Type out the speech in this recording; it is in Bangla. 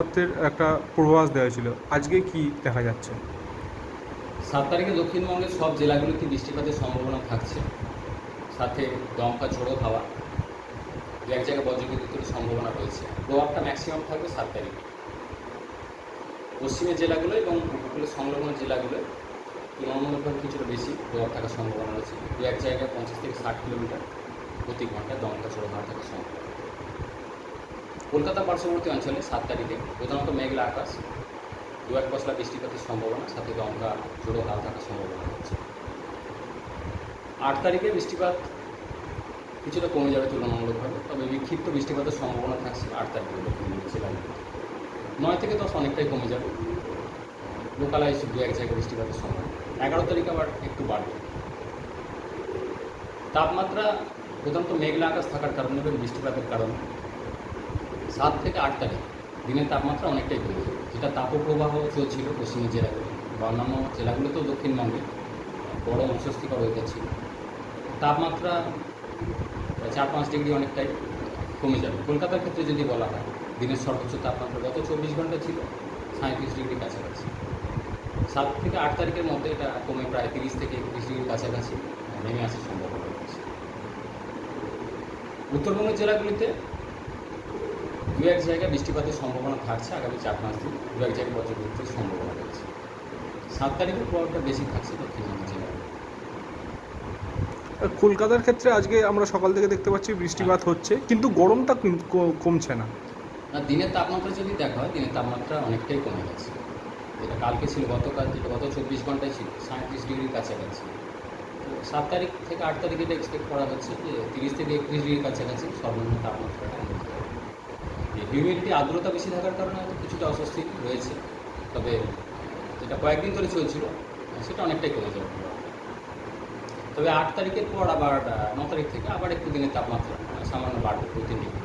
বৃষ্টিপাতের একটা পূর্বাভাস দেওয়া হয়েছিল, আজকে কি দেখা যাচ্ছে? 7 তারিখে দক্ষিণবঙ্গের সব জেলাগুলিতে বৃষ্টিপাতের সম্ভাবনা থাকছে, সাথে দমকা ঝোড়ো হাওয়া, দু এক জায়গায় বজ্রবিদ্যুতের সম্ভাবনা রয়েছে। প্রভাবটা ম্যাক্সিমাম থাকবে 7 তারিখে। পশ্চিমের জেলাগুলো এবং উপকূলের সংলগ্ন জেলাগুলো তুলনামূলকভাবে কিছুটা বেশি প্রভাব থাকার সম্ভাবনা রয়েছে। দু এক জায়গায় 50 থেকে 60 কিলোমিটার প্রতি ঘন্টায় দমকা ঝোড়ো হাওয়া থাকার সম্ভাবনা। কলকাতা পার্শ্ববর্তী অঞ্চলে 7 তারিখে প্রধানত মেঘলা আকাশ, দু এক পশলা বৃষ্টিপাতের সম্ভাবনা, সাথে দমকা ঝোড়ো হাওয়া থাকার সম্ভাবনা রয়েছে। 8 তারিখে বৃষ্টিপাত কিছুটা কমে যাবে তুলনামূলকভাবে, তবে বিক্ষিপ্ত বৃষ্টিপাতের সম্ভাবনা থাকছে 8 তারিখে দক্ষিণবঙ্গের জেলাগুলিতে। 9 থেকে 10 অনেকটাই কমে যাবে, লোকালাইজ দু এক জায়গায় বৃষ্টিপাতের সম্ভাবনা। 11 তারিখে আবার একটু বাড়বে। তাপমাত্রা প্রধানত মেঘলা আকাশ থাকার কারণে এবং বৃষ্টিপাতের কারণে 7 থেকে 8 তারিখ দিনের তাপমাত্রা অনেকটাই কমে যাবে, যেটা তাপপ্রবাহ চলছিল পশ্চিমের জেলাগুলি বা অন্যান্য জেলাগুলোতেও দক্ষিণবঙ্গে বড় অস্বস্তিকর ওয়েদার ছিল। তাপমাত্রা 4-5 ডিগ্রি অনেকটাই কমে যাবে। কলকাতার ক্ষেত্রে যদি বলা হয়, দিনের সর্বোচ্চ তাপমাত্রা গত 24 ঘন্টা ছিল 37 ডিগ্রির কাছাকাছি। 7 থেকে 8 তারিখের মধ্যে এটা কমে প্রায় 30 থেকে 31 ডিগ্রির কাছাকাছি নেমে আসার সম্ভাবনা রয়েছে। উত্তরবঙ্গের জেলাগুলিতে দু এক জায়গায় বৃষ্টিপাতের সম্ভাবনা থাকছে আগামী 4-5 দিন, দু এক জায়গায় বজ্রবিদ্যুতের সম্ভাবনা রয়েছে। 7 তারিখের প্রভাবটা বেশি থাকছে দক্ষিণবঙ্গের জেলায়। কলকাতার ক্ষেত্রে আজকে আমরা সকাল থেকে দেখতে পাচ্ছি বৃষ্টিপাত হচ্ছে, কিন্তু গরমটা কমছে না। আর দিনের তাপমাত্রা যদি দেখা হয়, দিনের তাপমাত্রা অনেকটাই কমে গেছে। যেটা কালকে ছিল, গতকাল যেটা গত 24 ঘন্টায় ছিল 37 ডিগ্রির কাছাকাছি। তো 7 তারিখ থেকে 8 তারিখে এটা এক্সপেক্ট করা হচ্ছে যে 30 থেকে 31 ডিগ্রির কাছাকাছি সর্বনিম্ন তাপমাত্রাটা কমে যাবে। হিউমিডিটি, আর্দ্রতা বেশি থাকার কারণে হয়তো কিছুটা অস্বস্তি রয়েছে, তবে যেটা কয়েকদিন ধরে চলছিল সেটা অনেকটাই কমে যাবে। তবে 8 তারিখের পর আবার 9 তারিখ থেকে আবার একটু দিনের তাপমাত্রা সামান্য বাড়বে, 2-3 ডিগ্রি।